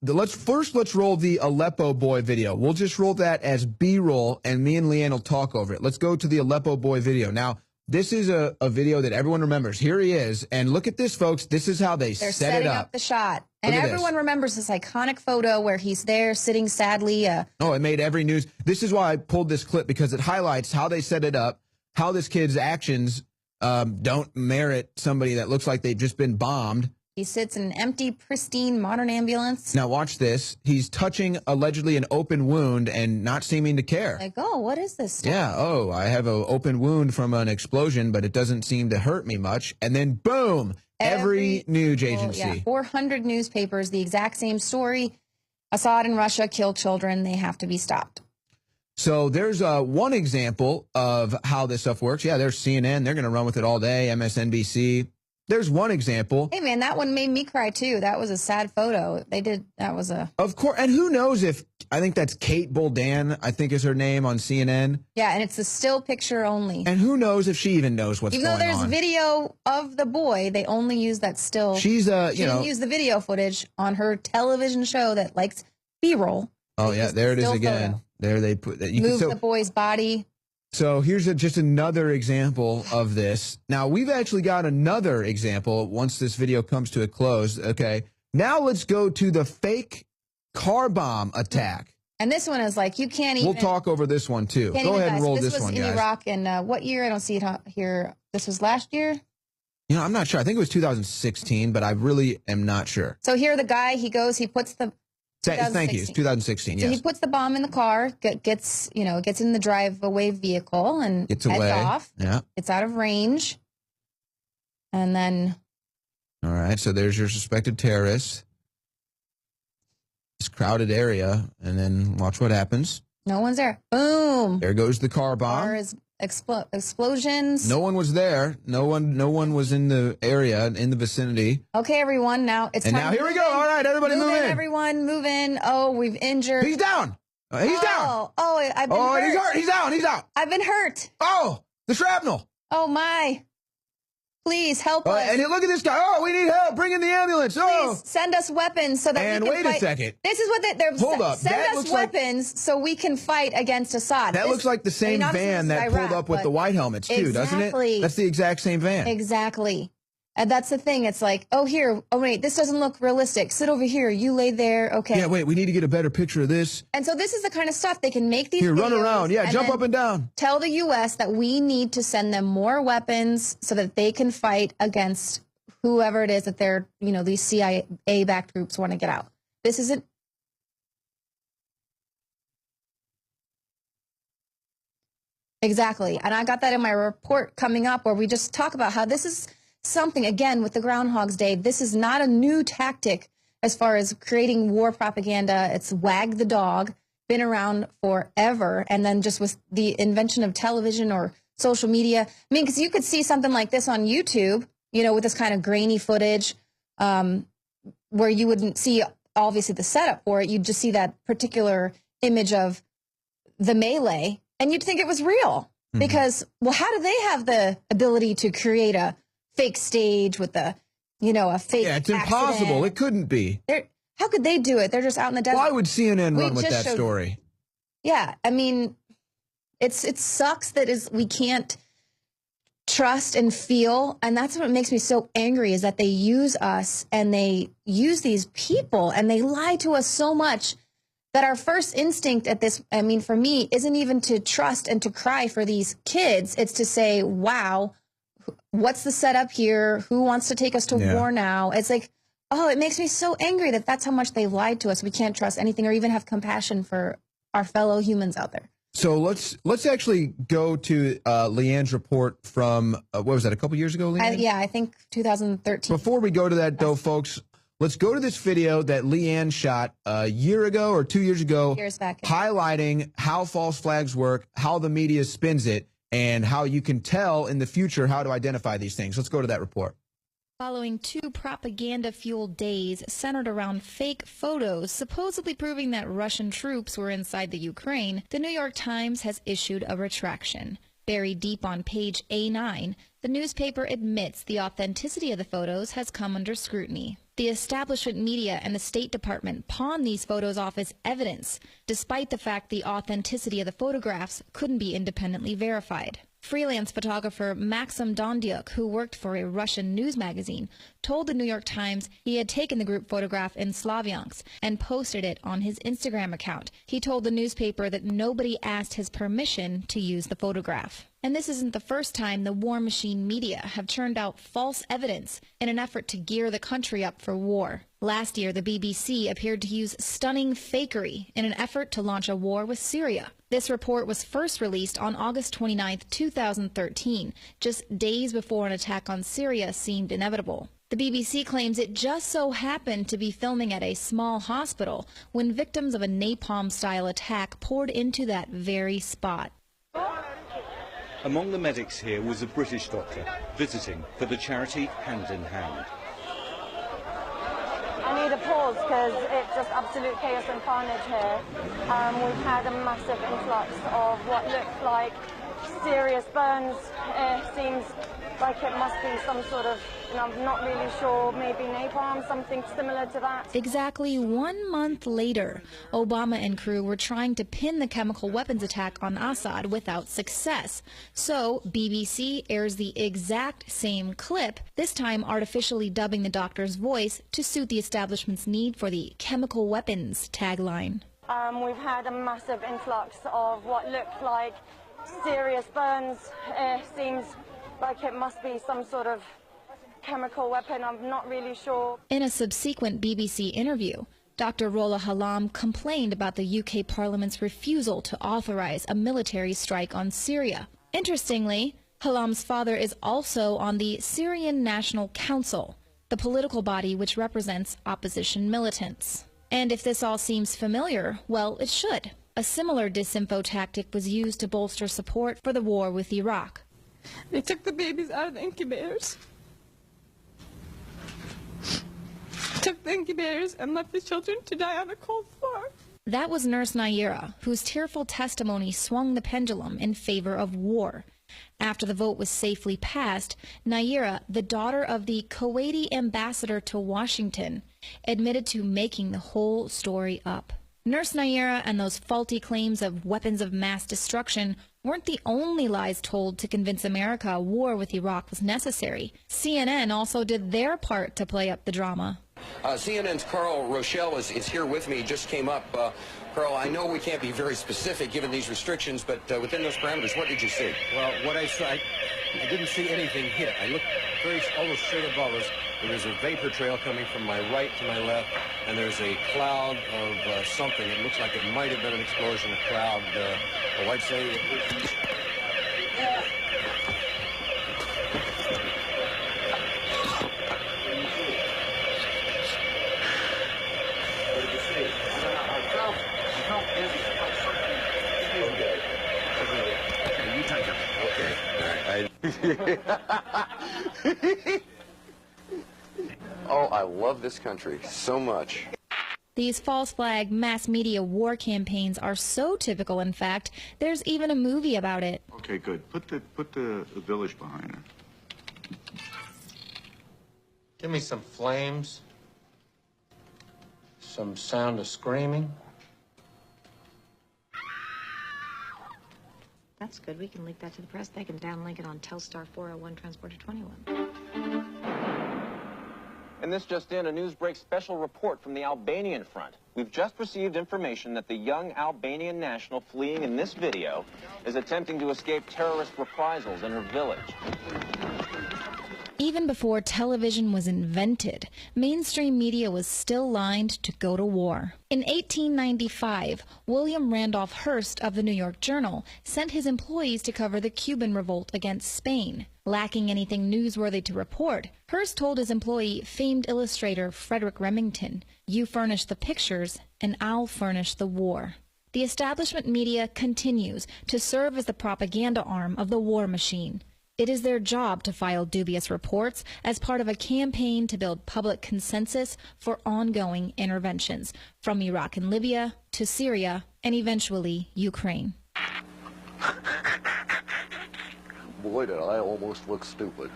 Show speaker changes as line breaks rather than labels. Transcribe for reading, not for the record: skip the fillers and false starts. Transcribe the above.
let's roll the Aleppo boy video. We'll just roll that as B-roll, and me and Leanne will talk over it. Let's go to the Aleppo boy video. Now, this is a video that everyone remembers. Here he is, and look at this, folks. This is how they're set
setting
it up.
The shot. And everyone remembers this iconic photo where he's there sitting sadly.
Oh, it made every news. This is why I pulled this clip, because it highlights how they set it up, how this kid's actions don't merit somebody that looks like they've just been bombed.
He sits in an empty, pristine, modern ambulance.
Now watch this. He's touching allegedly an open wound and not seeming to care.
Like, oh, what is this stuff?
Yeah, oh, I have an open wound from an explosion, but it doesn't seem to hurt me much. And then boom, every news agency.
Yeah, 400 newspapers, the exact same story. Assad and Russia kill children. They have to be stopped.
So there's one example of how this stuff works. Yeah, there's CNN. They're going to run with it all day. MSNBC. There's one example.
Hey, man, that one made me cry, too. That was a sad photo. That was a...
Of course. And who knows if, I think that's Kate Boldan, I think is her name on CNN.
Yeah, and it's a still picture only.
And who knows if she even knows what's going on.
Even though there's video of the boy, they only use that still.
She's,
she didn't use the video footage on her television show that likes B-roll.
Oh, yeah, there it is again.
Photo.
There they put that.
Move the boy's body.
So here's just another example of this. Now, we've actually got another example once this video comes to a close. Okay, now let's go to the fake car bomb attack.
And this one is like, you can't even...
We'll talk over this one, too. Go ahead and roll this one, guys.
This was in Iraq in what year? I don't see it here. This was last year?
You know, I'm not sure. I think it was 2016, but I really am not sure.
So here the guy, he goes, he puts the...
Thank you. It's 2016. Yes.
So he puts the bomb in the car, gets in the drive-away vehicle, and
gets
heads
away.
Off.
Yeah.
It's out of range, and then.
All right. So there's your suspected terrorist. This crowded area, and then watch what happens.
No one's there. Boom.
There goes the car bomb.
Car is explosions.
No one was there. No one was in the area, in the vicinity.
Okay, everyone. Now it's time.
And now here we go. All right, everybody move in.
Everyone move in. Oh, we've injured.
He's down. He's down.
Oh, I've been hurt.
He's hurt. He's down. He's out.
I've been hurt.
Oh, the shrapnel.
Oh, my. Please help us.
And look at this guy. Oh, we need help. Bring in the ambulance.
Please send us weapons so that we can fight.
And wait a second.
This is what they're...
Hold up.
Send us weapons so we can fight against Assad.
That looks like the same van that pulled up with the white helmets, too, doesn't it? That's the exact same van.
Exactly. And that's the thing. It's like, oh, here. Oh, wait, this doesn't look realistic. Sit over here. You lay there. Okay.
Yeah, wait, we need to get a better picture of this.
And so this is the kind of stuff they can make these
Here, run around. Yeah, jump up and down.
Tell the U.S. that we need to send them more weapons so that they can fight against whoever it is that they're, these CIA-backed groups want to get out. This isn't. Exactly. And I got that in my report coming up where we just talk about how this is something, again, with the Groundhog's Day. This is not a new tactic as far as creating war propaganda. It's wag the dog, been around forever. And then just with the invention of television or social media. I mean, because you could see something like this on YouTube, with this kind of grainy footage where you wouldn't see, obviously, the setup for it. You'd just see that particular image of the melee, and you'd think it was real. Mm-hmm. Because, well, how do they have the ability to create a fake stage with a fake
Yeah, it's impossible. It couldn't be.
How could they do it? They're just out in the desert.
Why would CNN run with that story?
Yeah, I mean, it sucks that we can't trust and feel, and that's what makes me so angry, is that they use us and they use these people and they lie to us so much that our first instinct at this, I mean, for me, isn't even to trust and to cry for these kids. It's to say, wow, what's the setup here? Who wants to take us to war now? It's like, oh, it makes me so angry that that's how much they lied to us. We can't trust anything or even have compassion for our fellow humans out there.
So let's actually go to Leanne's report from, what was that, a couple years ago, Leanne?
Yeah, I think 2013.
Before we go to that, though, folks, let's go to this video that Leanne shot a year ago or 2 years ago, highlighting how false flags work, how the media spins it, and how you can tell in the future how to identify these things. Let's go to that report.
Following 2 propaganda-fueled days centered around fake photos supposedly proving that Russian troops were inside the Ukraine, the New York Times has issued a retraction. Buried deep on page A9, the newspaper admits the authenticity of the photos has come under scrutiny. The establishment media and the State Department pawned these photos off as evidence, despite the fact the authenticity of the photographs couldn't be independently verified. Freelance photographer Maxim Dondiuk, who worked for a Russian news magazine, told the New York Times he had taken the group photograph in Slavyansk and posted it on his Instagram account. He told the newspaper that nobody asked his permission to use the photograph. And this isn't the first time the war machine media have churned out false evidence in an effort to gear the country up for war. Last year, the BBC appeared to use stunning fakery in an effort to launch a war with Syria. This report was first released on August 29, 2013, just days before an attack on Syria seemed inevitable. The BBC claims it just so happened to be filming at a small hospital when victims of a napalm-style attack poured into that very spot.
Among the medics here was a British doctor visiting for the charity Hand in Hand.
I need a pause because it's just absolute chaos and carnage here. We've had a massive influx of what looks like serious burns. It seems like it must be some sort of, I'm not really sure, maybe napalm, something similar to that.
Exactly 1 month later, Obama and crew were trying to pin the chemical weapons attack on Assad without success. So BBC airs the exact same clip, this time artificially dubbing the doctor's voice to suit the establishment's need for the chemical weapons tagline.
We've had a massive influx of what looked like serious burns. It seems like it must be some sort of chemical weapon. I'm not really sure.
In a subsequent BBC interview, Dr. Rola Halam complained about the UK Parliament's refusal to authorize a military strike on Syria. Interestingly, Halam's father is also on the Syrian National Council, the political body which represents opposition militants. And if this all seems familiar, well, it should. A similar disinfo tactic was used to bolster support for the war with Iraq.
They took the babies out of the incubators. Took the incubators and left the children to die on a cold floor.
That was Nurse Nayera, whose tearful testimony swung the pendulum in favor of war. After the vote was safely passed, Nayera, the daughter of the Kuwaiti ambassador to Washington, admitted to making the whole story up. Nurse Nayera and those faulty claims of weapons of mass destruction weren't the only lies told to convince America a war with Iraq was necessary. CNN also did their part to play up the drama.
CNN's Carl Rochelle is here with me, just came up. Carl, I know we can't be very specific given these restrictions, but within those parameters, what did you see?
Well, what I saw, I didn't see anything hit. I looked almost straight above us. There was a vapor trail coming from my right to my left, and there's a cloud of something. It looks like it might have been an explosion, a cloud. I'd say...
Oh, I love this country so much.
These false flag mass media war campaigns are so typical, in fact, there's even a movie about it.
Okay, good. Put the village behind her.
Give me some flames, some sound of screaming.
That's good. We can link that to the press. They can downlink it on Telstar 401 Transporter 21.
And this just in, a Newsbreak special report from the Albanian front. We've just received information that the young Albanian national fleeing in this video is attempting to escape terrorist reprisals in her village.
Even before television was invented, mainstream media was still lined to go to war. In 1895, William Randolph Hearst of the New York Journal sent his employees to cover the Cuban revolt against Spain. Lacking anything newsworthy to report, Hearst told his employee, famed illustrator Frederick Remington, "You furnish the pictures, and I'll furnish the war." The establishment media continues to serve as the propaganda arm of the war machine. It is their job to file dubious reports as part of a campaign to build public consensus for ongoing interventions, from Iraq and Libya to Syria and eventually Ukraine.
Boy, did I almost look stupid.